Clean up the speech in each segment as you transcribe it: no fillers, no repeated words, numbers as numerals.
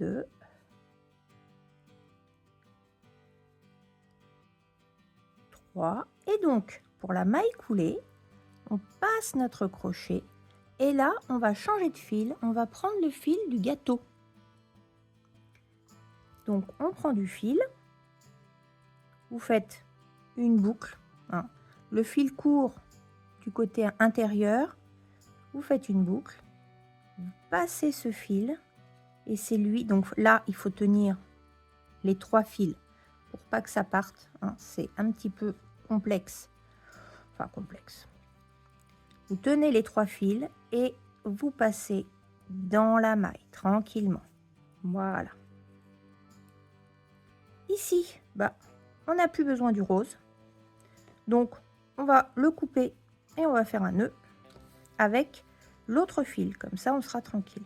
2, 3. Et donc, pour la maille coulée, on passe notre crochet et là, on va changer de fil. On va prendre le fil du gâteau. Donc, on prend du fil. Vous faites une boucle. Hein. Le fil court du côté intérieur. Vous faites une boucle. Vous passez ce fil et c'est lui. Donc là, il faut tenir les 3 fils pour pas que ça parte. Hein. C'est un petit peu complexe. Enfin, complexe. Vous tenez les 3 fils et vous passez dans la maille tranquillement. Voilà. Ici, bah, on n'a plus besoin du rose. Donc, on va le couper et on va faire un nœud avec l'autre fil. Comme ça, on sera tranquille.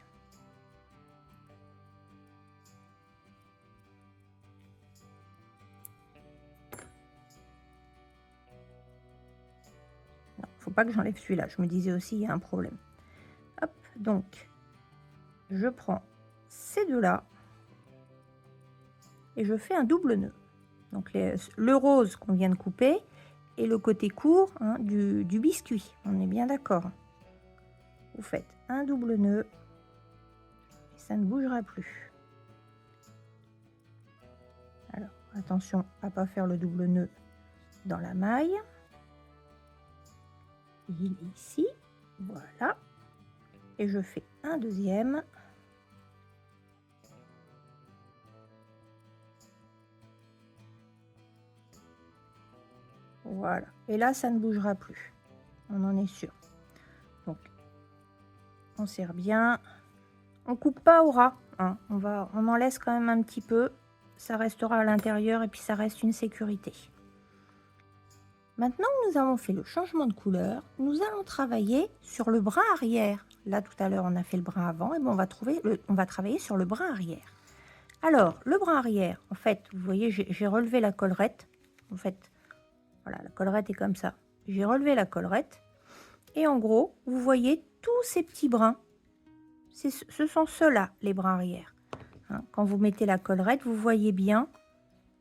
Non, faut pas que j'enlève celui-là. Je me disais aussi, il y a un problème. Hop, donc, je prends ces deux-là et je fais un double nœud. Donc, le rose qu'on vient de couper et le côté court hein, du biscuit. On est bien d'accord. Vous faites un double nœud et ça ne bougera plus. Alors, attention à ne pas faire le double nœud dans la maille. Il est ici. Voilà. Et je fais un deuxième. Voilà. Et là, ça ne bougera plus. On en est sûr. Donc, on serre bien. On coupe pas au ras. Hein. On en laisse quand même un petit peu. Ça restera à l'intérieur et puis ça reste une sécurité. Maintenant que nous avons fait le changement de couleur, nous allons travailler sur le brin arrière. Là, tout à l'heure, on a fait le brin avant. Et bon, on va travailler sur le brin arrière. Alors, le brin arrière, en fait, vous voyez, j'ai relevé la collerette. En fait, voilà, la collerette est comme ça. J'ai relevé la collerette. Et en gros, vous voyez tous ces petits brins. Ce sont ceux-là, les brins arrière. Hein, quand vous mettez la collerette, vous voyez bien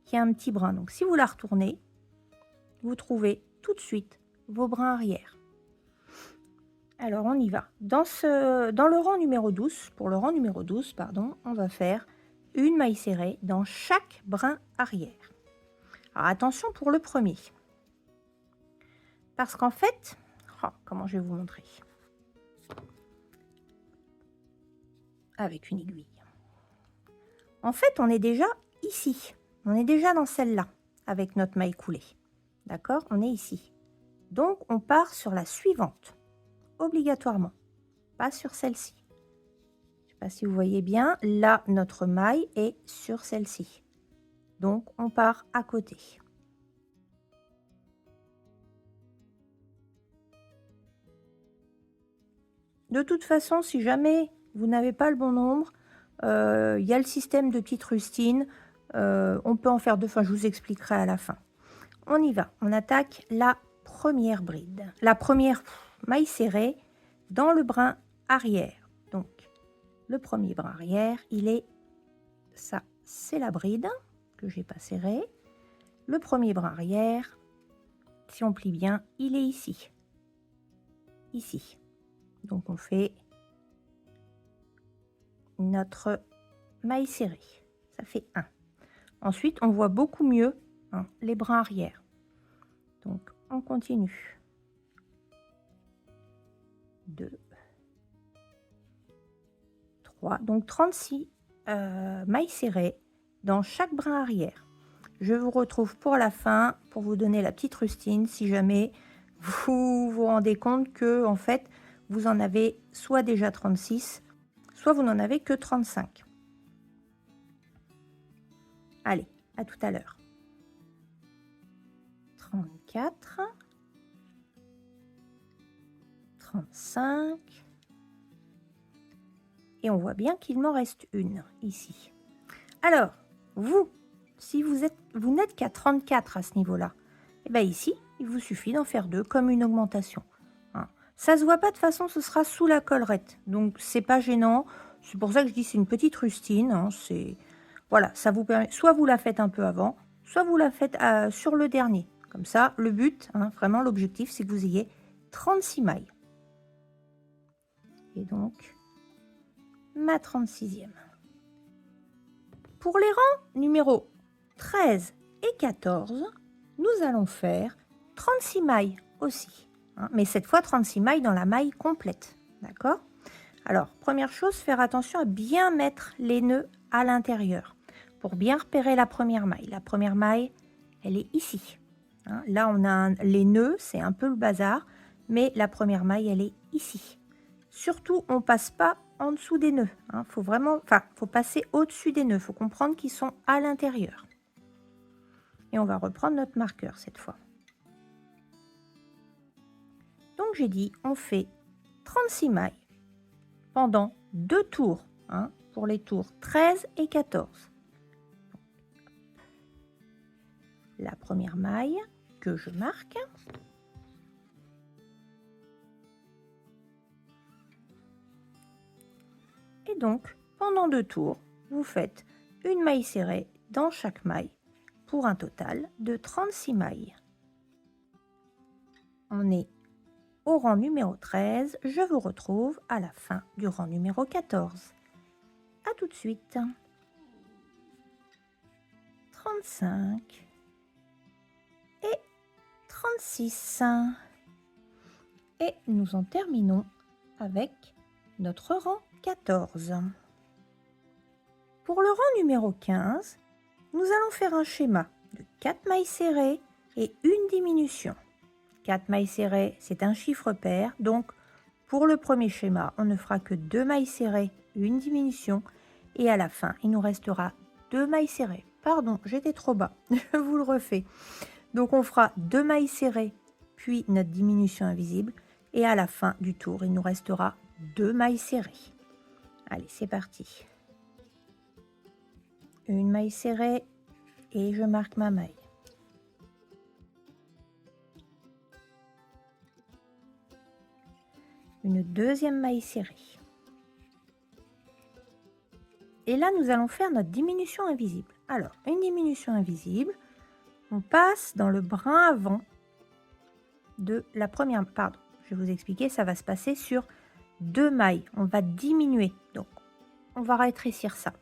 qu'il y a un petit brin. Donc, si vous la retournez, vous trouvez tout de suite vos brins arrière. Alors, on y va. Dans le rang numéro 12, pour le rang numéro 12, pardon, on va faire une maille serrée dans chaque brin arrière. Alors, attention pour le premier. Parce qu'en fait, comment je vais vous montrer? Avec une aiguille. En fait, on est déjà ici. On est déjà dans celle-là, avec notre maille coulée. D'accord? On est ici. Donc, on part sur la suivante, obligatoirement. Pas sur celle-ci. Je ne sais pas si vous voyez bien. Là, notre maille est sur celle-ci. Donc, on part à côté. De toute façon, si jamais vous n'avez pas le bon nombre, il y a le système de petites rustines. On peut en faire deux. Enfin, je vous expliquerai à la fin. On y va. On attaque la première bride. La première maille serrée dans le brin arrière. Donc, le premier brin arrière, il est ça. C'est la bride que j'ai pas serrée. Le premier brin arrière, si on plie bien, il est ici. Ici. Donc, on fait notre maille serrée. Ça fait 1. Ensuite, on voit beaucoup mieux hein, les brins arrière. Donc, on continue. 2, 3. Donc, 36 mailles serrées dans chaque brin arrière. Je vous retrouve pour la fin pour vous donner la petite rustine si jamais vous vous rendez compte que en fait, vous en avez soit déjà 36, soit vous n'en avez que 35. Allez, à tout à l'heure. 34, 35, et on voit bien qu'il m'en reste une ici. Alors, vous, si vous n'êtes qu'à 34 à ce niveau-là, et bien ici, il vous suffit d'en faire 2 comme une augmentation. Hein. Ça se voit pas de toute façon, ce sera sous la collerette, donc c'est pas gênant. C'est pour ça que je dis c'est une petite rustine, hein, voilà, ça vous permet, soit vous la faites un peu avant, soit vous la faites sur le dernier. Comme ça, le but, hein, vraiment l'objectif, c'est que vous ayez 36 mailles. Et donc, ma 36e. Pour les rangs numéros 13 et 14, nous allons faire 36 mailles aussi. Hein, mais cette fois, 36 mailles dans la maille complète. D'accord? Alors, première chose, faire attention à bien mettre les nœuds à l'intérieur pour bien repérer la première maille. La première maille, elle est ici. Hein, là, on a les nœuds, c'est un peu le bazar, mais la première maille, elle est ici. Surtout, on ne passe pas en dessous des nœuds. Hein, faut passer au-dessus des nœuds. Il faut comprendre qu'ils sont à l'intérieur. Et on va reprendre notre marqueur cette fois. Donc, j'ai dit, on fait 36 mailles pendant 2 tours, hein, pour les tours 13 et 14. La première maille que je marque. Et donc, pendant 2 tours, vous faites une maille serrée dans chaque maille pour un total de 36 mailles. On est au rang numéro 13. Je vous retrouve à la fin du rang numéro 14. À tout de suite. 35 et 36. Et nous en terminons avec notre rang 14. Pour le rang numéro 15, nous allons faire un schéma de 4 mailles serrées et une diminution. 4 mailles serrées, c'est un chiffre pair, donc pour le premier schéma, on ne fera que 2 mailles serrées, une diminution, et à la fin, il nous restera 2 mailles serrées. Pardon, j'étais trop bas, je vous le refais. Donc on fera 2 mailles serrées, puis notre diminution invisible, et à la fin du tour, il nous restera 2 mailles serrées. Allez, c'est parti. Une maille serrée, et je marque ma maille. Une deuxième maille serrée. Et là, nous allons faire notre diminution invisible. Alors, une diminution invisible, on passe dans le brin avant de la première. Pardon, je vais vous expliquer, ça va se passer sur 2 mailles. On va diminuer, donc on va rétrécir ça.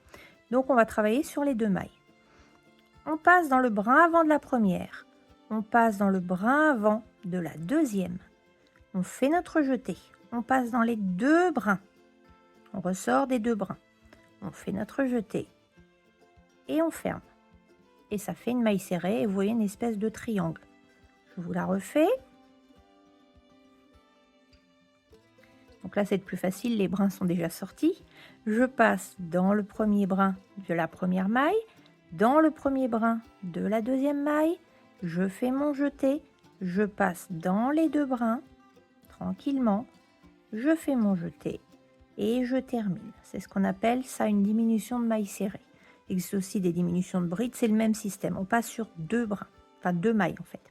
Donc, on va travailler sur les 2 mailles. On passe dans le brin avant de la première. On passe dans le brin avant de la deuxième. On fait notre jeté. On passe dans les 2 brins. On ressort des 2 brins. On fait notre jeté. Et on ferme. Et ça fait une maille serrée. Et vous voyez une espèce de triangle. Je vous la refais. Donc là, c'est plus facile. Les brins sont déjà sortis. Je passe dans le premier brin de la première maille. Dans le premier brin de la deuxième maille. Je fais mon jeté. Je passe dans les 2 brins. Tranquillement. Je fais mon jeté et je termine. C'est ce qu'on appelle ça une diminution de mailles serrées. Il existe aussi des diminutions de brides, c'est le même système. On passe sur 2 brins, enfin 2 mailles en fait.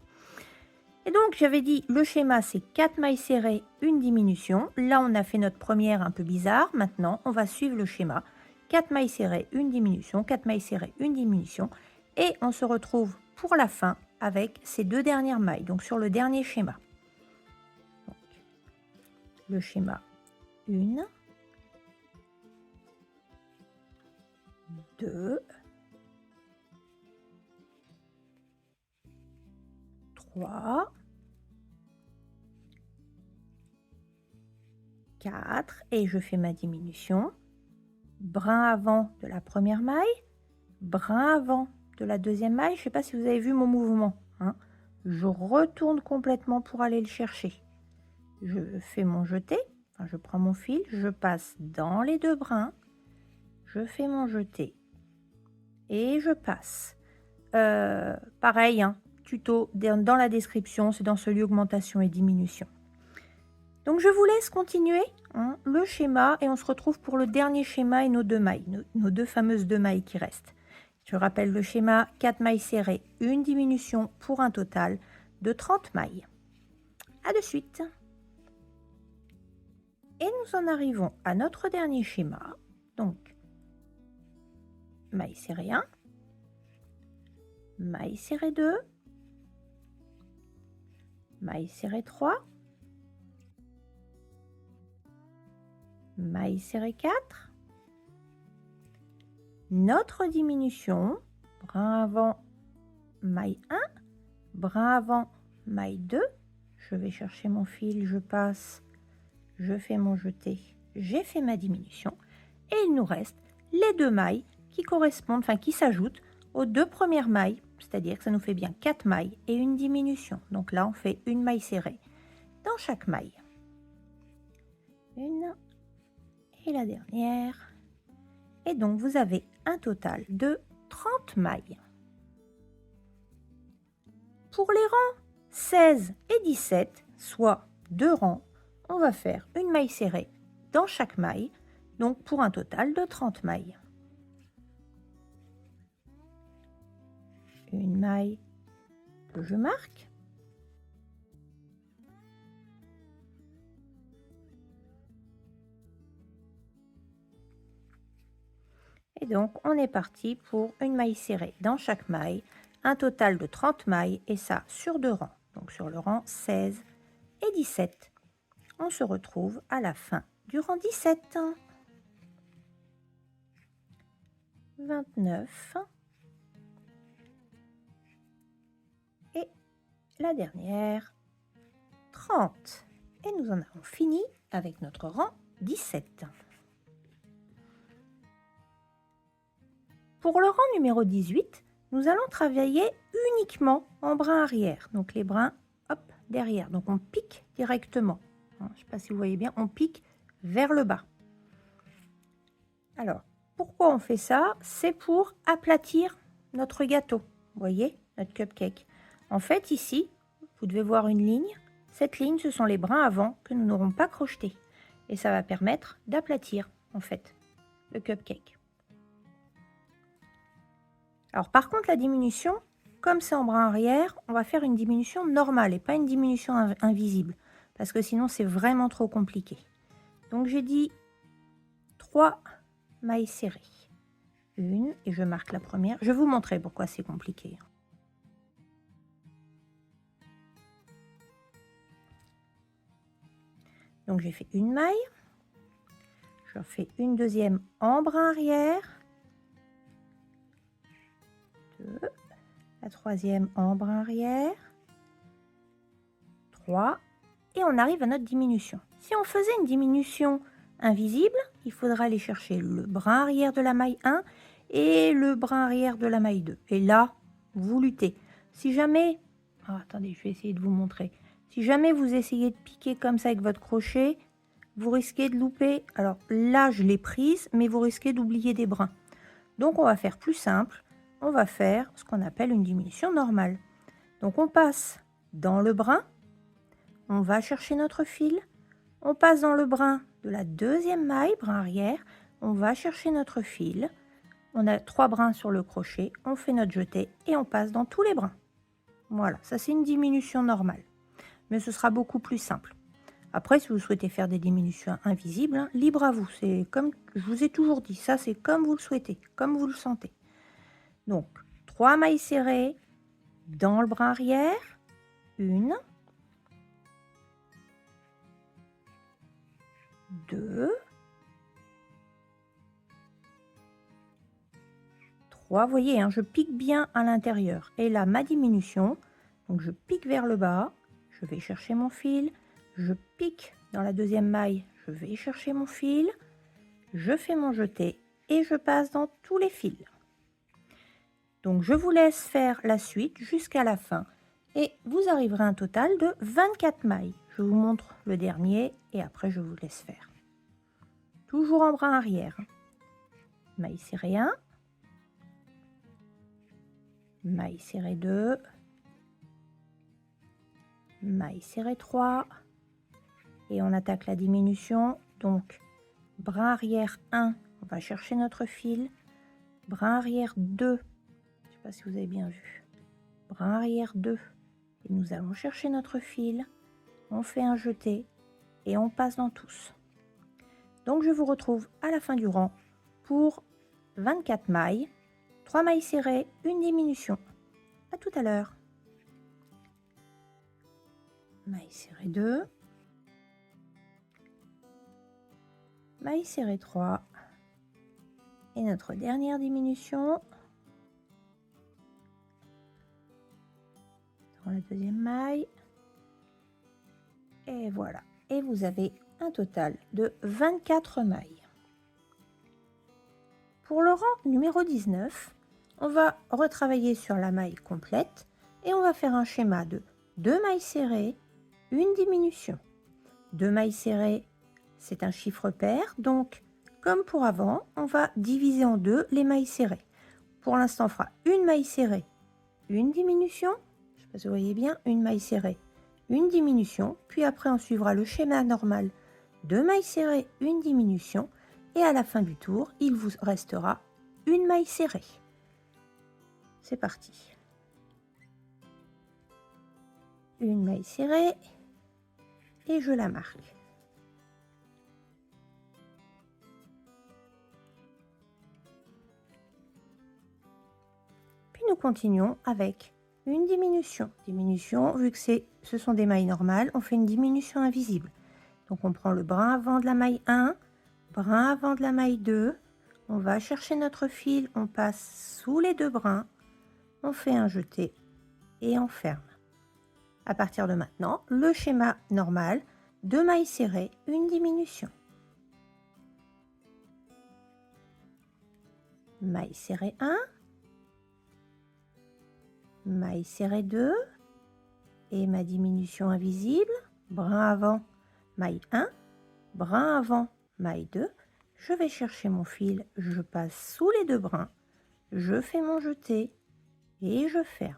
Et donc j'avais dit le schéma c'est 4 mailles serrées, une diminution. Là on a fait notre première un peu bizarre. Maintenant on va suivre le schéma. 4 mailles serrées, une diminution, 4 mailles serrées, une diminution. Et on se retrouve pour la fin avec ces 2 dernières mailles, donc sur le dernier schéma. Le schéma 1, 2, 3, 4 et je fais ma diminution. Brin avant de la première maille, brin avant de la deuxième maille. Je ne sais pas si vous avez vu mon mouvement. Hein. Je retourne complètement pour aller le chercher. Je fais mon jeté, enfin, je prends mon fil, je passe dans les 2 brins, je fais mon jeté et je passe. Pareil, hein, tuto dans la description, c'est dans celui augmentation et diminution. Donc je vous laisse continuer hein, le schéma et on se retrouve pour le dernier schéma et nos 2 mailles, nos 2 fameuses 2 mailles qui restent. Je rappelle le schéma, 4 mailles serrées, une diminution pour un total de 30 mailles. À de suite. Et nous en arrivons à notre dernier schéma. Donc, maille serrée 1, maille serrée 2, maille serrée 3, maille serrée 4, notre diminution, brin avant, maille 1, brin avant, maille 2, je vais chercher mon fil, je passe, je fais mon jeté, j'ai fait ma diminution, et il nous reste les 2 mailles qui correspondent, enfin qui s'ajoutent aux 2 premières mailles, c'est-à-dire que ça nous fait bien 4 mailles et une diminution. Donc là, on fait une maille serrée dans chaque maille. Une et la dernière. Et donc, vous avez un total de 30 mailles. Pour les rangs 16 et 17, soit 2 rangs, on va faire une maille serrée dans chaque maille, donc pour un total de 30 mailles. Une maille que je marque. Et donc, on est parti pour une maille serrée dans chaque maille, un total de 30 mailles, et ça sur 2 rangs. Donc, sur le rang 16 et 17. On se retrouve à la fin du rang 17. 29. Et la dernière, 30. Et nous en avons fini avec notre rang 17. Pour le rang numéro 18, nous allons travailler uniquement en brin arrière. Donc les brins, hop, derrière. Donc on pique directement. Je ne sais pas si vous voyez bien, on pique vers le bas. Alors, pourquoi on fait ça? C'est pour aplatir notre gâteau. Vous voyez, notre cupcake. En fait, ici, vous devez voir une ligne. Cette ligne, ce sont les brins avant que nous n'aurons pas crochetés. Et ça va permettre d'aplatir, en fait, le cupcake. Alors, par contre, la diminution, comme c'est en brin arrière, on va faire une diminution normale et pas une diminution invisible. Parce que sinon, c'est vraiment trop compliqué. Donc, j'ai dit 3 mailles serrées. Une, et je marque la première. Je vais vous montrer pourquoi c'est compliqué. Donc j'ai fait une maille, je fais une deuxième en brin arrière, 2, la troisième en brin arrière, 3, et on arrive à notre diminution. Si on faisait une diminution invisible, il faudra aller chercher le brin arrière de la maille 1 et le brin arrière de la maille 2. Et là, vous luttez. Si jamais, attendez, je vais essayer de vous montrer. Si jamais vous essayez de piquer comme ça avec votre crochet, vous risquez de louper. Alors là, je l'ai prise, mais vous risquez d'oublier des brins. Donc, on va faire plus simple. On va faire ce qu'on appelle une diminution normale. Donc, on passe dans le brin. On va chercher notre fil. On passe dans le brin de la deuxième maille, brin arrière. On va chercher notre fil. On a 3 brins sur le crochet. On fait notre jeté et on passe dans tous les brins. Voilà, ça c'est une diminution normale. Mais ce sera beaucoup plus simple. Après, si vous souhaitez faire des diminutions invisibles, libre à vous. C'est comme je vous ai toujours dit, ça c'est comme vous le souhaitez, comme vous le sentez. Donc, 3 mailles serrées dans le brin arrière, 1, 2, 3. Vous voyez, je pique bien à l'intérieur. Et là, ma diminution, donc je pique vers le bas, je vais chercher mon fil, je pique dans la deuxième maille, je vais chercher mon fil, je fais mon jeté et je passe dans tous les fils. Donc je vous laisse faire la suite jusqu'à la fin et vous arriverez à un total de 24 mailles. Je vous montre le dernier et après je vous laisse faire. Toujours en brin arrière. Maille serrée 1, maille serrée 2, maille serrée 3 et on attaque la diminution. Donc brin arrière 1, on va chercher notre fil, brin arrière 2, je ne sais pas si vous avez bien vu, brin arrière 2 et nous allons chercher notre fil, on fait un jeté et on passe dans tous. Donc je vous retrouve à la fin du rang pour 24 mailles, 3 mailles serrées, une diminution. À tout à l'heure. Maille serrée 2, maille serrée 3 et notre dernière diminution dans la deuxième maille. Et voilà. Et vous avez un total de 24 mailles. Pour le rang numéro 19, on va retravailler sur la maille complète et on va faire un schéma de 2 mailles serrées, une diminution. 2 mailles serrées, c'est un chiffre pair, donc comme pour avant, on va diviser en deux les mailles serrées. Pour l'instant, on fera une maille serrée, une diminution. Je ne sais pas si vous voyez bien, une maille serrée, une diminution, puis après on suivra le schéma normal, 2 mailles serrées, une diminution, et à la fin du tour, il vous restera une maille serrée. C'est parti. Une maille serrée, et je la marque. Puis nous continuons avec une diminution. Diminution, vu que ce sont des mailles normales, on fait une diminution invisible. Donc on prend le brin avant de la maille 1, brin avant de la maille 2, on va chercher notre fil, on passe sous les deux brins, on fait un jeté et on ferme. À partir de maintenant, le schéma normal, 2 mailles serrées, une diminution. Maille serrée 1, maille serrée 2 et ma diminution invisible, brin avant, maille 1, brin avant, maille 2, je vais chercher mon fil, je passe sous les deux brins, je fais mon jeté et je ferme.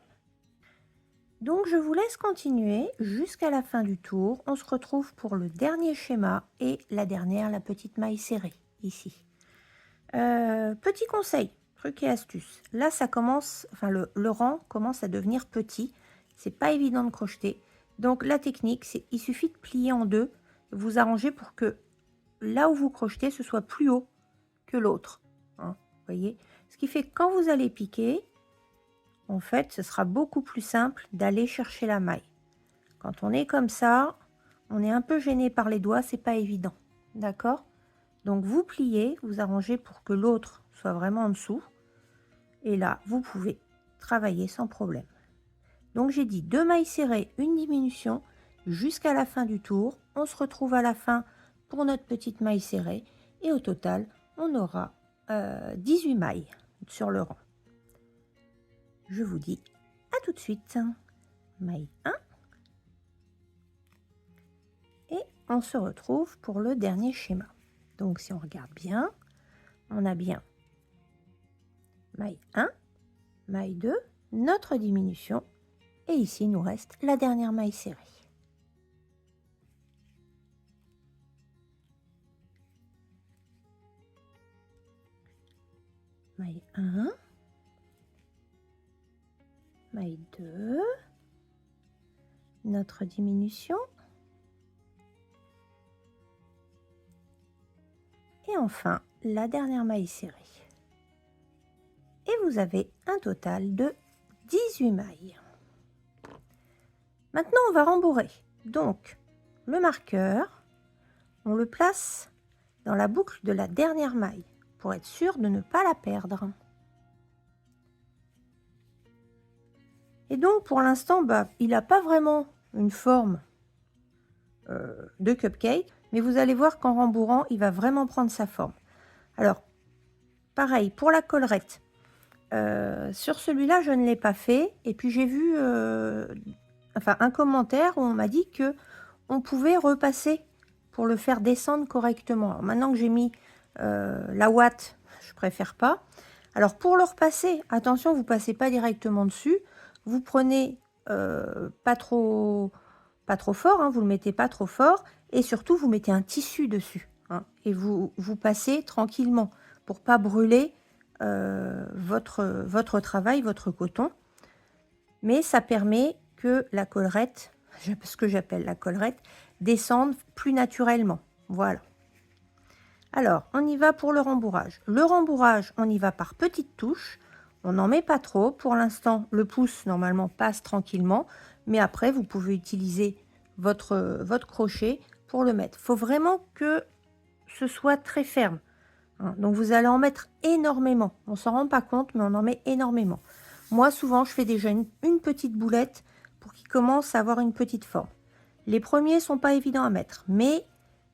Donc je vous laisse continuer jusqu'à la fin du tour. On se retrouve pour le dernier schéma et la dernière, la petite maille serrée, ici. Petit conseil, truc et astuce. Là, ça commence, enfin le rang commence à devenir petit. C'est pas évident de crocheter. Donc la technique, c'est il suffit de plier en deux, vous arranger pour que là où vous crochetez, ce soit plus haut que l'autre. Hein, voyez, ce qui fait que quand vous allez piquer, en fait, ce sera beaucoup plus simple d'aller chercher la maille. Quand on est comme ça, on est un peu gêné par les doigts, c'est pas évident. D'accord? Donc vous pliez, vous arrangez pour que l'autre soit vraiment en dessous. Et là, vous pouvez travailler sans problème. Donc j'ai dit 2 mailles serrées, une diminution jusqu'à la fin du tour. On se retrouve à la fin pour notre petite maille serrée. Et au total, on aura 18 mailles sur le rang. Je vous dis à tout de suite. Maille 1. Et on se retrouve pour le dernier schéma. Donc si on regarde bien, on a bien maille 1, maille 2, notre diminution. Et ici, il nous reste la dernière maille serrée. Maille 1, maille 2, notre diminution. Et enfin, la dernière maille serrée. Et vous avez un total de 18 mailles. Maintenant, on va rembourrer. Donc, le marqueur, on le place dans la boucle de la dernière maille pour être sûr de ne pas la perdre. Et donc, pour l'instant, il n'a pas vraiment une forme de cupcake, mais vous allez voir qu'en rembourrant, il va vraiment prendre sa forme. Alors, pareil, pour la collerette, sur celui-là, je ne l'ai pas fait. Et puis, j'ai vu un commentaire où on m'a dit que on pouvait repasser pour le faire descendre correctement. Alors, maintenant que j'ai mis la ouate, je préfère pas. Alors, pour le repasser, attention, vous passez pas directement dessus. Vous prenez pas trop fort, hein, vous le mettez pas trop fort. Et surtout, vous mettez un tissu dessus. Hein, et vous passez tranquillement pour pas brûler votre travail, votre coton. Mais ça permet que la collerette, ce que j'appelle la collerette, descende plus naturellement. Voilà. Alors, on y va pour le rembourrage. Le rembourrage, on y va par petites touches. On n'en met pas trop. Pour l'instant, le pouce, normalement, passe tranquillement. Mais après, vous pouvez utiliser votre crochet pour le mettre. Il faut vraiment que ce soit très ferme. Hein. Donc, vous allez en mettre énormément. On ne s'en rend pas compte, mais on en met énormément. Moi, souvent, je fais déjà une petite boulette pour qu'il commence à avoir une petite forme. Les premiers ne sont pas évidents à mettre, mais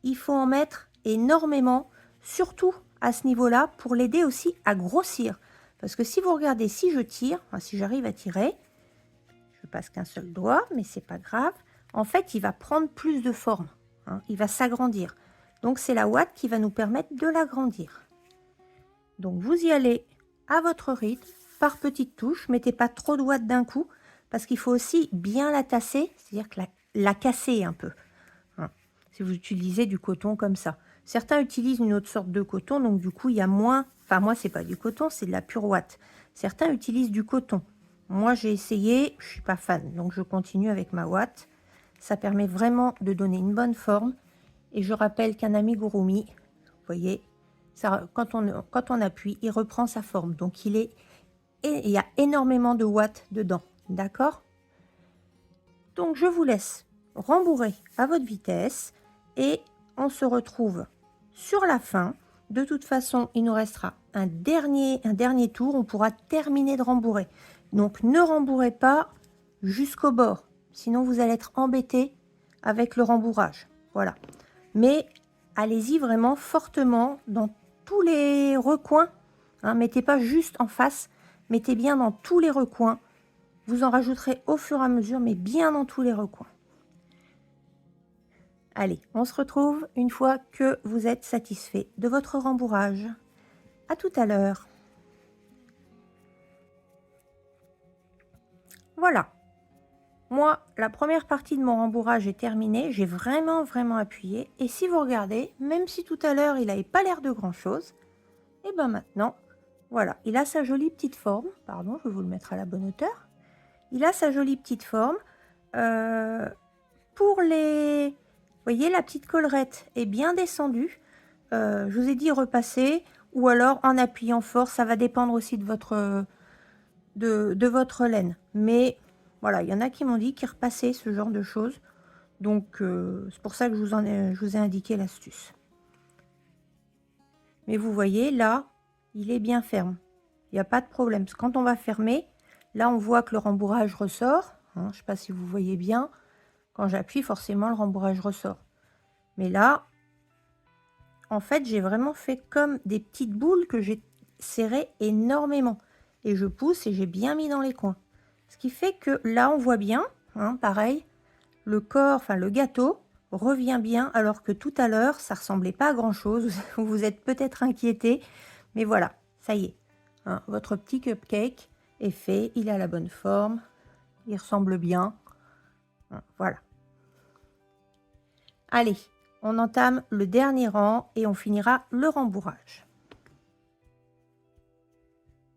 il faut en mettre énormément, surtout à ce niveau-là, pour l'aider aussi à grossir. Parce que si vous regardez, si je tire, enfin, si j'arrive à tirer, je passe qu'un seul doigt, mais c'est pas grave. En fait, il va prendre plus de forme, hein, il va s'agrandir. Donc, c'est la ouate qui va nous permettre de l'agrandir. Donc, vous y allez à votre rythme, par petites touches. Mettez pas trop de ouate d'un coup, parce qu'il faut aussi bien la tasser, c'est-à-dire que la casser un peu. Hein, si vous utilisez du coton comme ça. Certains utilisent une autre sorte de coton, donc du coup, il y a moins... Enfin, moi, c'est pas du coton, c'est de la pure ouate. Certains utilisent du coton. Moi, j'ai essayé, je suis pas fan, donc je continue avec ma ouate. Ça permet vraiment de donner une bonne forme. Et je rappelle qu'un amigurumi, vous voyez, ça, quand on appuie, il reprend sa forme. Donc, il y a énormément de watts dedans, d'accord? Donc, je vous laisse rembourrer à votre vitesse et on se retrouve sur la fin. De toute façon, il nous restera un dernier tour. On pourra terminer de rembourrer. Donc, ne rembourrez pas jusqu'au bord. Sinon, vous allez être embêté avec le rembourrage. Voilà. Mais allez-y vraiment fortement dans tous les recoins. Hein, mettez pas juste en face. Mettez bien dans tous les recoins. Vous en rajouterez au fur et à mesure, mais bien dans tous les recoins. Allez, on se retrouve une fois que vous êtes satisfait de votre rembourrage. À tout à l'heure. Voilà. Moi, la première partie de mon rembourrage est terminée. J'ai vraiment appuyé. Et si vous regardez, même si tout à l'heure, il n'avait pas l'air de grand-chose, et bien maintenant, voilà, il a sa jolie petite forme. Pardon, je vais vous le mettre à la bonne hauteur. Il a sa jolie petite forme. Pour les... Vous voyez, la petite collerette est bien descendue. Je vous ai dit repasser ou alors en appuyant fort. Ça va dépendre aussi de votre laine. Mais voilà, il y en a qui m'ont dit qu'ils repassaient ce genre de choses. Donc, c'est pour ça que je vous ai indiqué l'astuce. Mais vous voyez, là, il est bien ferme. Il n'y a pas de problème. Parce que quand on va fermer, là, on voit que le rembourrage ressort. Hein, je ne sais pas si vous voyez bien. Quand j'appuie, forcément, le rembourrage ressort. Mais là, en fait, j'ai vraiment fait comme des petites boules que j'ai serrées énormément. Et je pousse et j'ai bien mis dans les coins. Ce qui fait que là, on voit bien, hein, pareil, le corps, enfin le gâteau, revient bien, alors que tout à l'heure, ça ressemblait pas à grand-chose. Vous vous êtes peut-être inquiété, mais voilà, ça y est. Hein, votre petit cupcake est fait, il a la bonne forme, il ressemble bien. Hein, voilà. Allez, on entame le dernier rang et on finira le rembourrage.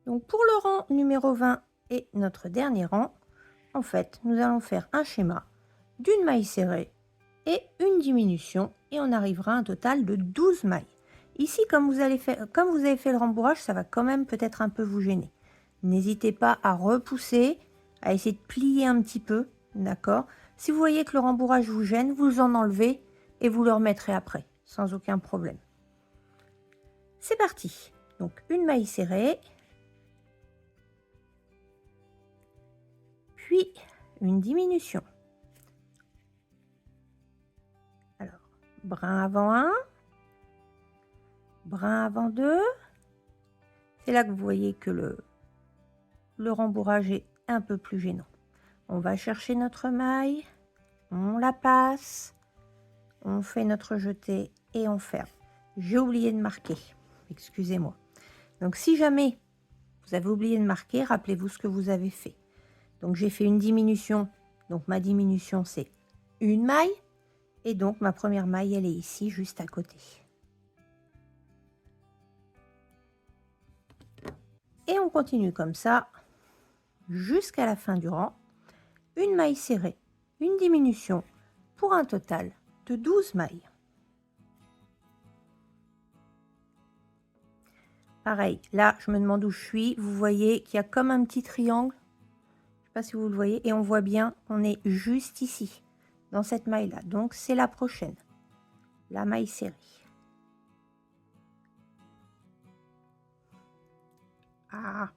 Donc pour le rang numéro 20 et notre dernier rang, en fait, nous allons faire un schéma d'une maille serrée et une diminution et on arrivera à un total de 12 mailles. Ici, comme vous avez fait le rembourrage, ça va quand même peut-être un peu vous gêner. N'hésitez pas à repousser, à essayer de plier un petit peu, d'accord? Si vous voyez que le rembourrage vous gêne, vous en enlevez et vous le remettrez après, sans aucun problème. C'est parti. Donc, une maille serrée, puis une diminution. Alors, brin avant 1, brin avant 2. C'est là que vous voyez que le rembourrage est un peu plus gênant. On va chercher notre maille, on la passe, on fait notre jeté et on ferme. J'ai oublié de marquer, excusez-moi. Donc si jamais vous avez oublié de marquer, rappelez-vous ce que vous avez fait. Donc j'ai fait une diminution, donc ma diminution c'est une maille, et donc ma première maille elle est ici juste à côté. Et on continue comme ça jusqu'à la fin du rang. Une maille serrée, une diminution pour un total de 12 mailles. Pareil, là, je me demande où je suis. Vous voyez qu'il y a comme un petit triangle. Je ne sais pas si vous le voyez. Et on voit bien qu'on est juste ici, dans cette maille-là. Donc, c'est la prochaine. La maille serrée. Ah,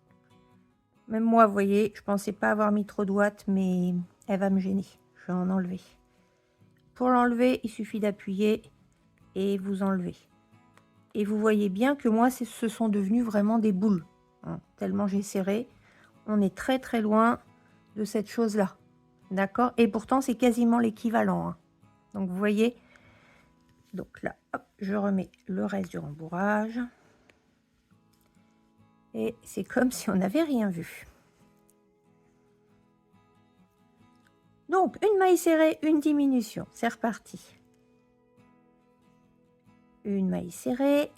même moi, vous voyez, je pensais pas avoir mis trop de watts, mais elle va me gêner. Je vais en enlever. Pour l'enlever, il suffit d'appuyer et vous enlevez. Et vous voyez bien que moi, ce sont devenus vraiment des boules. Hein, tellement j'ai serré. On est très très loin de cette chose-là. D'accord? Et pourtant, c'est quasiment l'équivalent. Hein. Donc, vous voyez. Donc là, hop, je remets le reste du rembourrage. Et c'est comme si on n'avait rien vu. Donc, une maille serrée, une diminution. C'est reparti. Une maille serrée.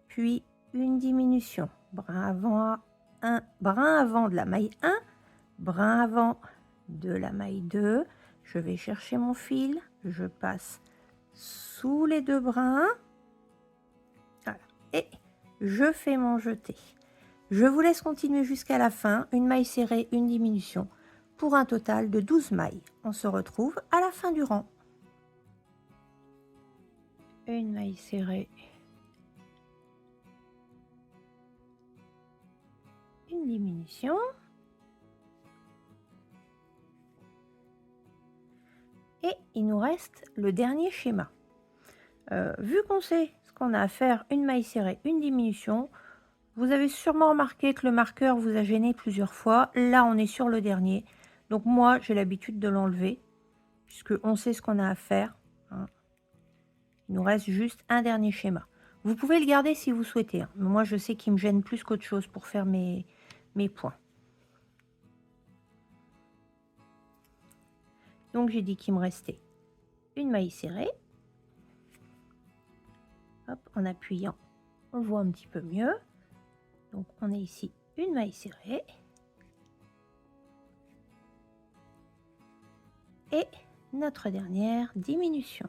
Puis, une diminution. Brin avant, brin avant de la maille 1. Brin avant de la maille 2. Je vais chercher mon fil. Je passe sous les deux brins. Voilà. Et je fais mon jeté. Je vous laisse continuer jusqu'à la fin. Une maille serrée, une diminution. Pour un total de 12 mailles. On se retrouve à la fin du rang. Une maille serrée. Une diminution. Et il nous reste le dernier schéma. Vu qu'on sait ce qu'on a à faire, une maille serrée, une diminution, vous avez sûrement remarqué que le marqueur vous a gêné plusieurs fois. Là, on est sur le dernier. Donc moi, j'ai l'habitude de l'enlever, puisqu'on sait ce qu'on a à faire. Hein. Il nous reste juste un dernier schéma. Vous pouvez le garder si vous souhaitez. Hein. Mais moi, je sais qu'il me gêne plus qu'autre chose pour faire mes points. Donc, j'ai dit qu'il me restait une maille serrée. Hop, en appuyant, on voit un petit peu mieux. Donc, on est ici une maille serrée. Et notre dernière diminution.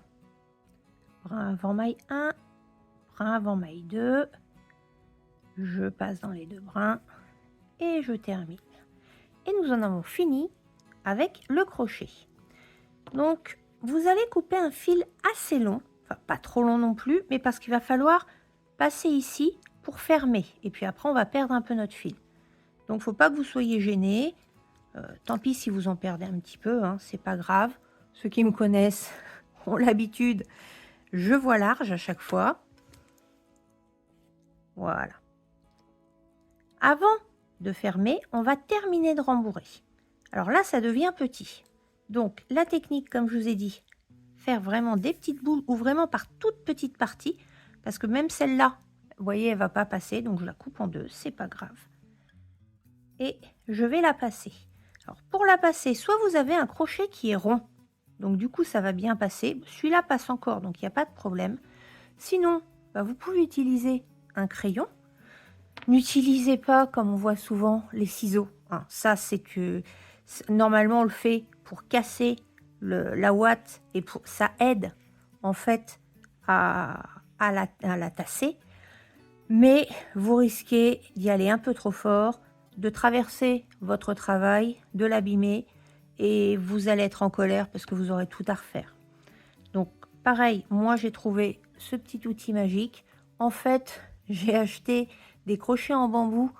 Brin avant maille 1, brin avant maille 2. Je passe dans les deux brins et je termine. Et nous en avons fini avec le crochet. Donc, vous allez couper un fil assez long, enfin pas trop long non plus, mais parce qu'il va falloir passer ici pour fermer. Et puis après, on va perdre un peu notre fil. Donc, il ne faut pas que vous soyez gênés. Tant pis si vous en perdez un petit peu, hein, c'est pas grave. Ceux qui me connaissent ont l'habitude. Je vois large à chaque fois. Voilà. Avant de fermer, on va terminer de rembourrer. Alors là, ça devient petit. Donc, la technique, comme je vous ai dit, faire vraiment des petites boules ou vraiment par toute petite partie, parce que même celle-là, vous voyez, elle ne va pas passer, donc je la coupe en deux, c'est pas grave. Et je vais la passer. Alors, pour la passer, soit vous avez un crochet qui est rond, donc du coup, ça va bien passer. Celui-là passe encore, donc il n'y a pas de problème. Sinon, vous pouvez utiliser un crayon. N'utilisez pas, comme on voit souvent, les ciseaux. Hein, ça, c'est que normalement, on le fait pour casser la ouate et ça aide en fait à la tasser. Mais vous risquez d'y aller un peu trop fort, de traverser votre travail, de l'abîmer et vous allez être en colère parce que vous aurez tout à refaire. Donc, pareil, moi, j'ai trouvé ce petit outil magique. En fait, j'ai acheté des crochets en bambou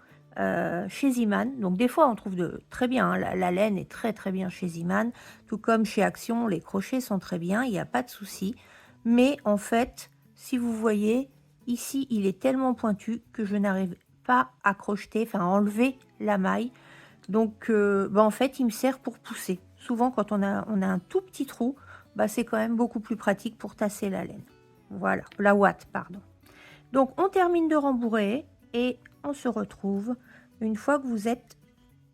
chez Ziman. Donc des fois on trouve très bien, hein, la laine est très très bien chez Ziman, tout comme chez Action, les crochets sont très bien, il n'y a pas de souci. Mais en fait, si vous voyez, ici il est tellement pointu que je n'arrive pas à crocheter, enfin à enlever la maille. Donc en fait il me sert pour pousser. Souvent quand on a un tout petit trou, c'est quand même beaucoup plus pratique pour tasser la laine. Voilà, la ouate, pardon. Donc on termine de rembourrer et on se retrouve une fois que vous êtes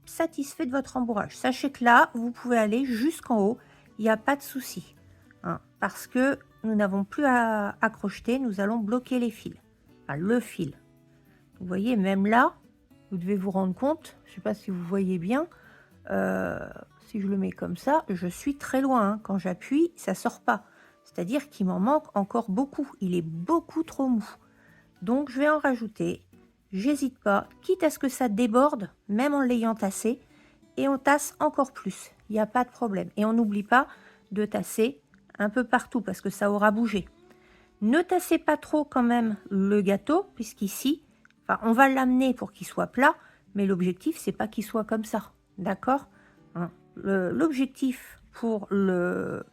satisfait de votre rembourrage. Sachez que là, vous pouvez aller jusqu'en haut, il n'y a pas de souci. Hein, parce que nous n'avons plus à crocheter, nous allons bloquer les fils. Enfin, le fil. Vous voyez, même là, vous devez vous rendre compte, je ne sais pas si vous voyez bien, si je le mets comme ça, je suis très loin. Hein. Quand j'appuie, ça ne sort pas. C'est-à-dire qu'il m'en manque encore beaucoup. Il est beaucoup trop mou. Donc je vais en rajouter, j'hésite pas, quitte à ce que ça déborde, même en l'ayant tassé, et on tasse encore plus, il n'y a pas de problème. Et on n'oublie pas de tasser un peu partout parce que ça aura bougé. Ne tassez pas trop quand même le gâteau, puisqu'ici, enfin, on va l'amener pour qu'il soit plat, mais l'objectif, c'est pas qu'il soit comme ça, d'accord, hein. L'objectif pour le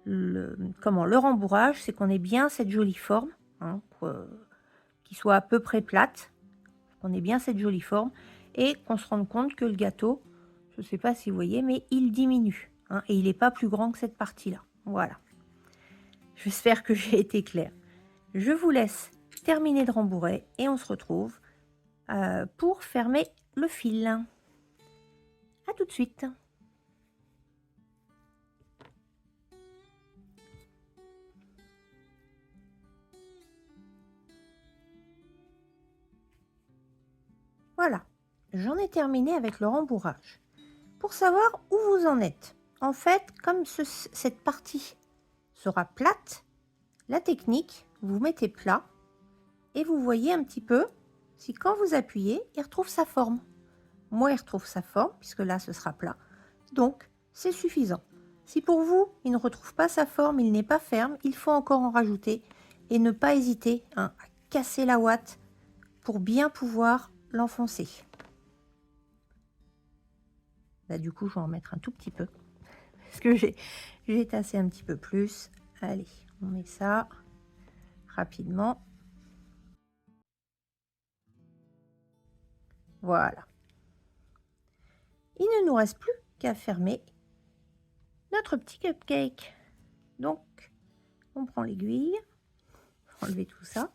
rembourrage, c'est qu'on ait bien cette jolie forme, hein, qu'il soit à peu près plate, qu'on ait bien cette jolie forme, et qu'on se rende compte que le gâteau, je ne sais pas si vous voyez, mais il diminue, hein, et il n'est pas plus grand que cette partie-là. Voilà. J'espère que j'ai été claire. Je vous laisse terminer de rembourrer et on se retrouve pour fermer le fil. À tout de suite. Voilà, j'en ai terminé avec le rembourrage. Pour savoir où vous en êtes, en fait, comme cette partie sera plate, la technique, vous mettez plat et vous voyez un petit peu si quand vous appuyez, il retrouve sa forme. Moi, il retrouve sa forme, puisque là, ce sera plat. Donc, c'est suffisant. Si pour vous, il ne retrouve pas sa forme, il n'est pas ferme, il faut encore en rajouter et ne pas hésiter, hein, à casser la ouate pour bien pouvoir l'enfoncer. Là, du coup, je vais en mettre un tout petit peu parce que j'ai tassé un petit peu plus. Allez, on met ça rapidement. Voilà. Il ne nous reste plus qu'à fermer notre petit cupcake. Donc, on prend l'aiguille, enlever tout ça.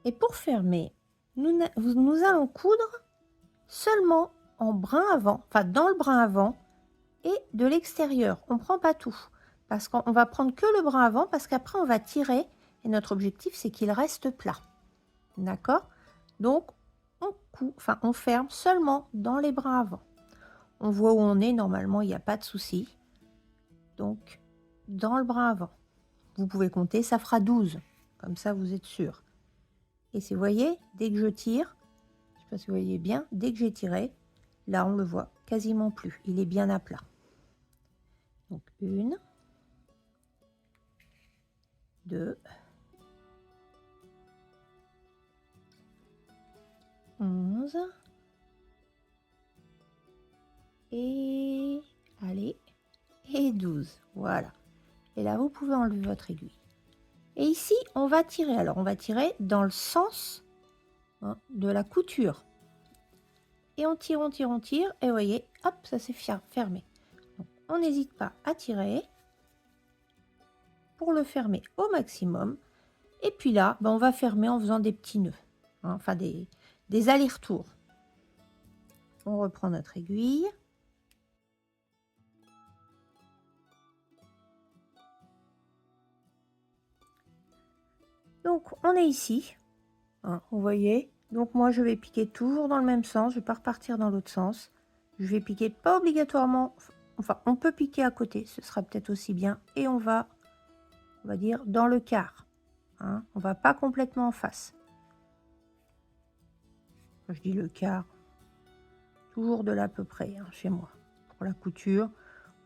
Et pour fermer, nous allons coudre seulement en brin avant, enfin dans le brin avant et de l'extérieur. On ne prend pas tout, parce qu'on va prendre que le brin avant, parce qu'après on va tirer, et notre objectif c'est qu'il reste plat. D'accord? Donc on ferme seulement dans les brins avant. On voit où on est, normalement il n'y a pas de souci. Donc dans le brin avant. Vous pouvez compter, ça fera 12, comme ça vous êtes sûr. Et si vous voyez, dès que je tire, je ne sais pas si vous voyez bien, dès que j'ai tiré, là on le voit quasiment plus, il est bien à plat. Donc 1, 2, 11, et allez, et 12, voilà. Et là vous pouvez enlever votre aiguille. Et ici on va tirer, alors on va tirer dans le sens, hein, de la couture. Et on tire, on tire, on tire, et vous voyez, hop, ça s'est fermé. Donc, on n'hésite pas à tirer pour le fermer au maximum. Et puis là, ben, on va fermer en faisant des petits nœuds, hein, enfin des allers-retours. On reprend notre aiguille. Donc on est ici, hein, vous voyez. Donc moi je vais piquer toujours dans le même sens, je ne vais pas repartir dans l'autre sens. Je vais piquer pas obligatoirement, enfin on peut piquer à côté, ce sera peut-être aussi bien. Et on va dire dans le quart, hein, on va pas complètement en face. Je dis le quart, toujours de l'à peu près, hein, chez moi. Pour la couture,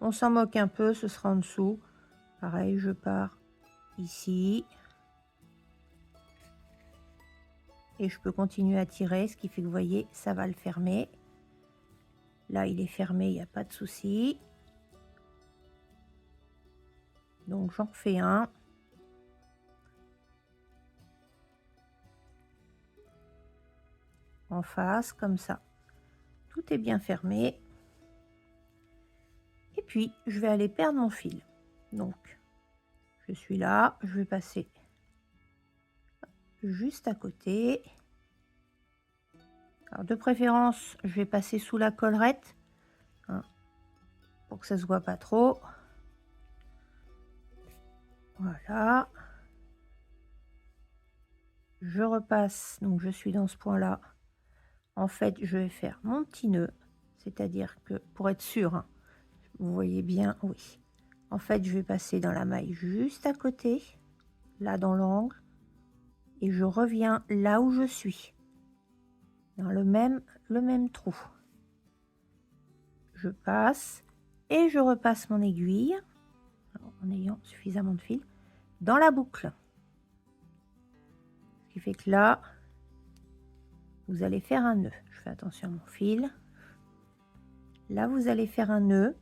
on s'en moque un peu, ce sera en dessous. Pareil, je pars ici. Et je peux continuer à tirer, ce qui fait que vous voyez, ça va le fermer. Là, il est fermé, il n'y a pas de souci. Donc, j'en refais un. En face, comme ça. Tout est bien fermé. Et puis, je vais aller perdre mon fil. Donc, je suis là, je vais passer juste à côté. Alors, de préférence, je vais passer sous la collerette, hein, pour que ça se voit pas trop. Voilà. Je repasse, donc je suis dans ce point-là. En fait, je vais faire mon petit nœud, c'est-à-dire que pour être sûr, hein, Vous voyez bien, oui. En fait, je vais passer dans la maille juste à côté, là dans l'angle, et je reviens là où je suis, dans le même trou. Je passe et je repasse mon aiguille, en ayant suffisamment de fil, dans la boucle. Ce qui fait que là, vous allez faire un nœud. Je fais attention à mon fil. Là, vous allez faire un nœud.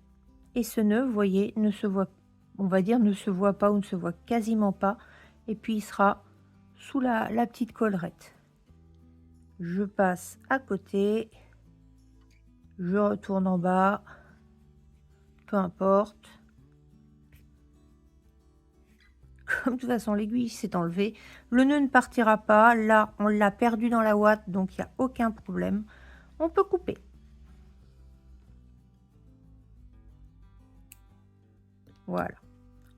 Et ce nœud, vous voyez, ne se voit, on va dire, ne se voit pas ou ne se voit quasiment pas. Et puis, il sera sous la petite collerette. Je passe à côté. Je retourne en bas. Peu importe. Comme de toute façon, l'aiguille s'est enlevée. Le nœud ne partira pas. Là, on l'a perdu dans la ouate, donc il n'y a aucun problème. On peut couper. Voilà.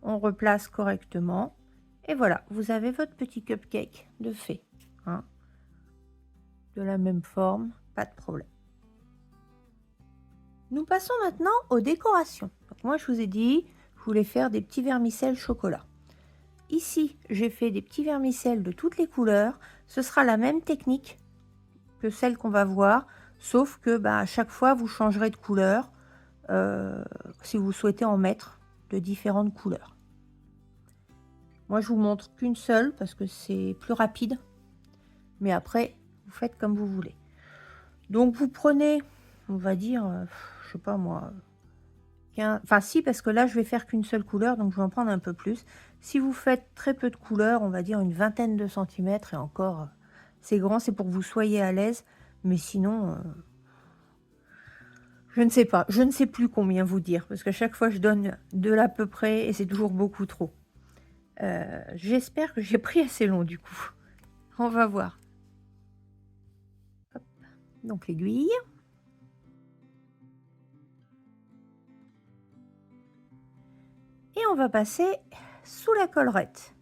On replace correctement. Et voilà, vous avez votre petit cupcake de fait. Hein, de la même forme, pas de problème. Nous passons maintenant aux décorations. Donc moi, je vous ai dit, je voulais faire des petits vermicelles chocolat. Ici, j'ai fait des petits vermicelles de toutes les couleurs. Ce sera la même technique que celle qu'on va voir, sauf que à chaque fois, vous changerez de couleur si vous souhaitez en mettre de différentes couleurs. Moi, je vous montre qu'une seule parce que c'est plus rapide. Mais après, vous faites comme vous voulez. Donc, vous prenez, on va dire, je sais pas moi, 15, enfin si, parce que là, je vais faire qu'une seule couleur, donc je vais en prendre un peu plus. Si vous faites très peu de couleurs, on va dire une vingtaine de centimètres, et encore, c'est grand, c'est pour que vous soyez à l'aise. Mais sinon, je ne sais pas, je ne sais plus combien vous dire, parce qu'à chaque fois, je donne de l'à peu près, et c'est toujours beaucoup trop. J'espère que j'ai pris assez long, du coup. On va voir. Hop. Donc, l'aiguille. Et on va passer sous la collerette.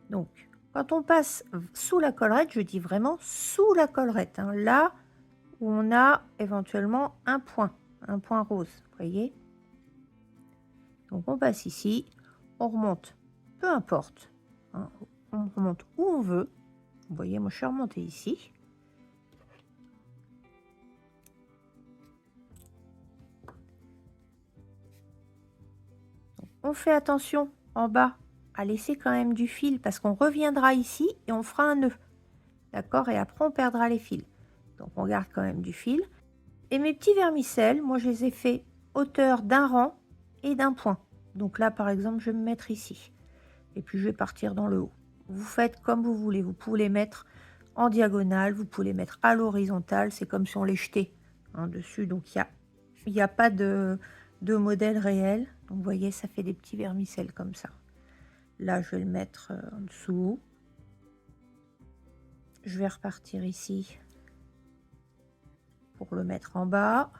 Donc, quand on passe sous la collerette, je dis vraiment sous la collerette, hein, là où on a éventuellement un point rose, vous voyez. Donc, on passe ici, on remonte, peu importe, hein, on remonte où on veut. Vous voyez, moi, je suis remontée ici. Donc, on fait attention en bas à laisser quand même du fil parce qu'on reviendra ici et on fera un nœud. D'accord? Et après, on perdra les fils. Donc, on garde quand même du fil. Et mes petits vermicelles, moi, je les ai fait hauteur d'un rang et d'un point. Donc là, par exemple, je vais me mettre ici. Et puis, je vais partir dans le haut. Vous faites comme vous voulez. Vous pouvez les mettre en diagonale. Vous pouvez les mettre à l'horizontale. C'est comme si on les jetait dessus. Donc, il n'y a pas de modèle réel. Donc, vous voyez, ça fait des petits vermicelles comme ça. Là, je vais le mettre en dessous. Je vais repartir ici pour le mettre en bas.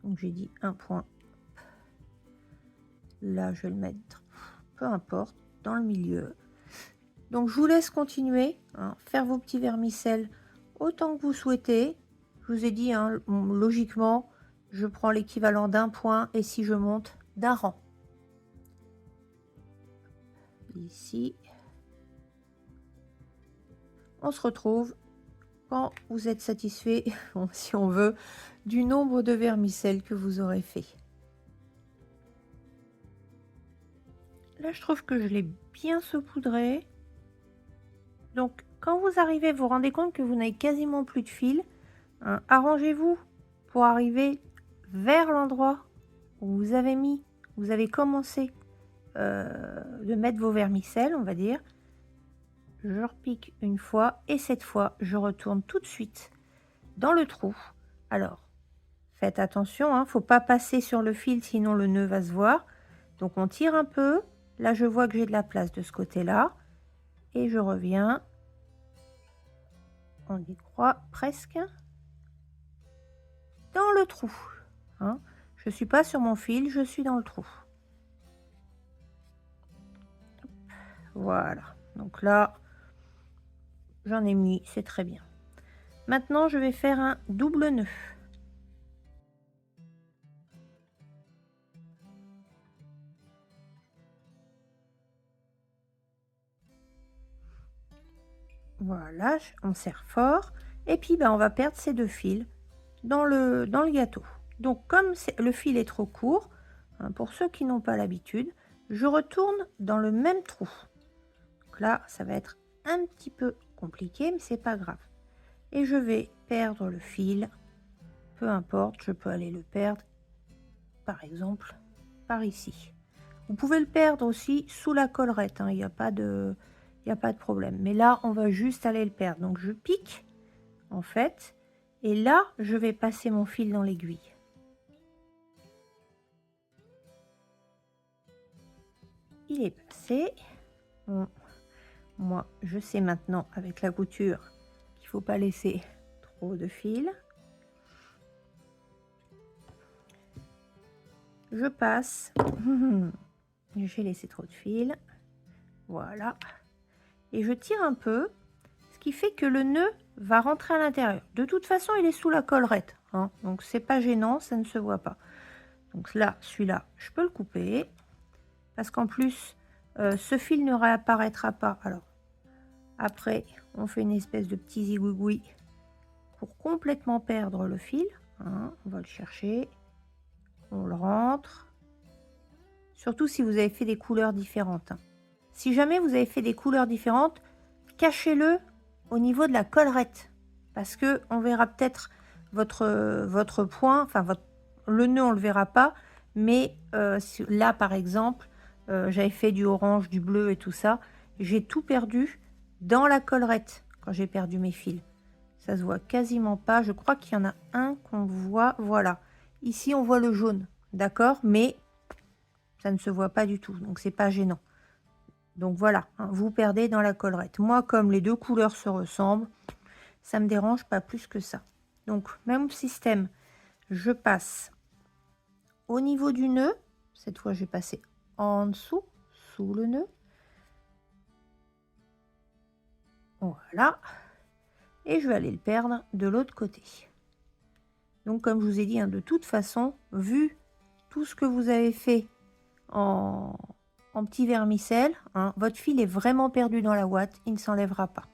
Donc j'ai dit un point. Là, je vais le mettre, peu importe, dans le milieu. Donc je vous laisse continuer, faire vos petits vermicelles autant que vous souhaitez. Je vous ai dit, logiquement, je prends l'équivalent d'un point et si je monte, d'un rang. Ici. On se retrouve quand vous êtes satisfait, si on veut, du nombre de vermicelles que vous aurez fait. Là, je trouve que je l'ai bien saupoudré. Donc, quand vous arrivez, vous vous rendez compte que vous n'avez quasiment plus de fil. Arrangez-vous pour arriver vers l'endroit où vous avez commencé de mettre vos vermicelles, on va dire. Je repique une fois et cette fois, je retourne tout de suite dans le trou. Alors, faites attention, il ne faut pas passer sur le fil, sinon le nœud va se voir. Donc, on tire un peu. Là, je vois que j'ai de la place de ce côté-là. Et je reviens. On y croit presque. Dans le trou. Je ne suis pas sur mon fil, je suis dans le trou. Voilà. Donc là, j'en ai mis, c'est très bien. Maintenant, je vais faire un double nœud. Voilà, on serre fort. Et puis, ben, on va perdre ces 2 fils dans le gâteau. Donc, comme le fil est trop court, hein, pour ceux qui n'ont pas l'habitude, je retourne dans le même trou. Donc là, ça va être un petit peu compliqué, mais c'est pas grave. Et je vais perdre le fil. Peu importe, je peux aller le perdre, par exemple, par ici. Vous pouvez le perdre aussi sous la collerette, hein, il n'y a pas de problème. Mais là, on va juste aller le perdre. Donc, je pique, en fait, et là, je vais passer mon fil dans l'aiguille. Il est passé. Bon, moi, je sais maintenant, avec la couture, qu'il ne faut pas laisser trop de fil. Je passe. J'ai laissé trop de fil. Voilà. Et je tire un peu, ce qui fait que le nœud va rentrer à l'intérieur. De toute façon, il est sous la collerette, hein, donc c'est pas gênant, ça ne se voit pas. Donc là, celui-là, je peux le couper, parce qu'en plus, ce fil ne réapparaîtra pas. Alors, après, on fait une espèce de petit zigouigoui pour complètement perdre le fil. Hein, on va le chercher, on le rentre. Surtout si vous avez fait des couleurs différentes. Hein. Si jamais vous avez fait des couleurs différentes, cachez-le au niveau de la collerette, parce que on verra peut-être votre point, enfin le nœud on le verra pas, mais là par exemple, j'avais fait du orange, du bleu et tout ça, j'ai tout perdu dans la collerette quand j'ai perdu mes fils. Ça se voit quasiment pas, je crois qu'il y en a un qu'on voit, voilà. Ici on voit le jaune, d'accord, mais ça ne se voit pas du tout, donc c'est pas gênant. Donc voilà, hein, vous perdez dans la collerette. Moi, comme les 2 couleurs se ressemblent, ça me dérange pas plus que ça. Donc, même système, je passe au niveau du nœud. Cette fois, je vais passer en dessous, sous le nœud. Voilà. Et je vais aller le perdre de l'autre côté. Donc, comme je vous ai dit, hein, de toute façon, vu tout ce que vous avez fait en petit vermicelle, hein, votre fil est vraiment perdu dans la ouate, il ne s'enlèvera pas.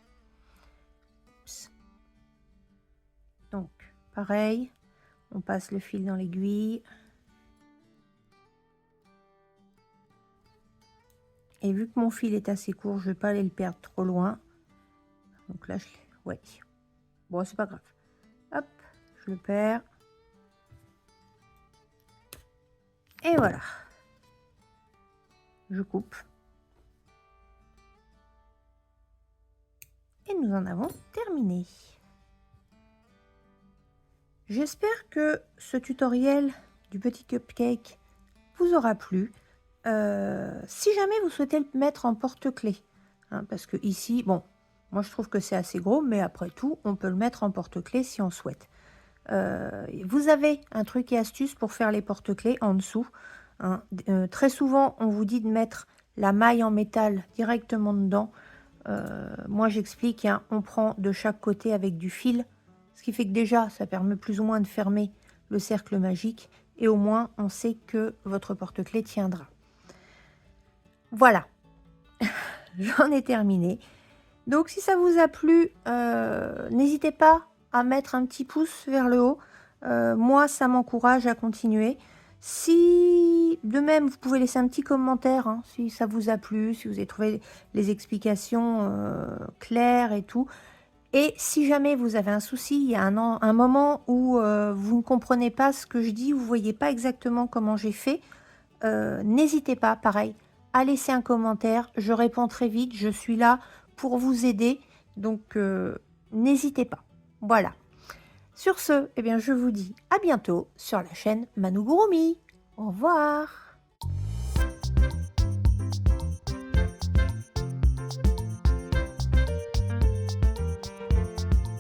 Donc pareil, on passe le fil dans l'aiguille, et vu que mon fil est assez court, je vais pas aller le perdre trop loin. Donc là, ouais, bon, c'est pas grave. Hop, je le perds, et voilà. Je coupe. Et nous en avons terminé. J'espère que ce tutoriel du petit cupcake vous aura plu. Si jamais vous souhaitez le mettre en porte-clés, hein, parce que ici, bon, moi je trouve que c'est assez gros, mais après tout, on peut le mettre en porte-clés si on souhaite. Vous avez un truc et astuce pour faire les porte-clés en dessous. Hein. Très souvent, on vous dit de mettre la maille en métal directement dedans. Moi, j'explique, hein, on prend de chaque côté avec du fil, ce qui fait que déjà, ça permet plus ou moins de fermer le cercle magique, et au moins, on sait que votre porte-clés tiendra. Voilà, j'en ai terminé. Donc, si ça vous a plu, n'hésitez pas à mettre un petit pouce vers le haut. Moi, ça m'encourage à continuer. Si, de même, vous pouvez laisser un petit commentaire, hein, si ça vous a plu, si vous avez trouvé les explications claires et tout. Et si jamais vous avez un souci, il y a un moment où vous ne comprenez pas ce que je dis, vous ne voyez pas exactement comment j'ai fait, n'hésitez pas, pareil, à laisser un commentaire. Je réponds très vite, je suis là pour vous aider, donc n'hésitez pas. Voilà. Sur ce, eh bien, je vous dis à bientôt sur la chaîne Manou Gouroumi. Au revoir.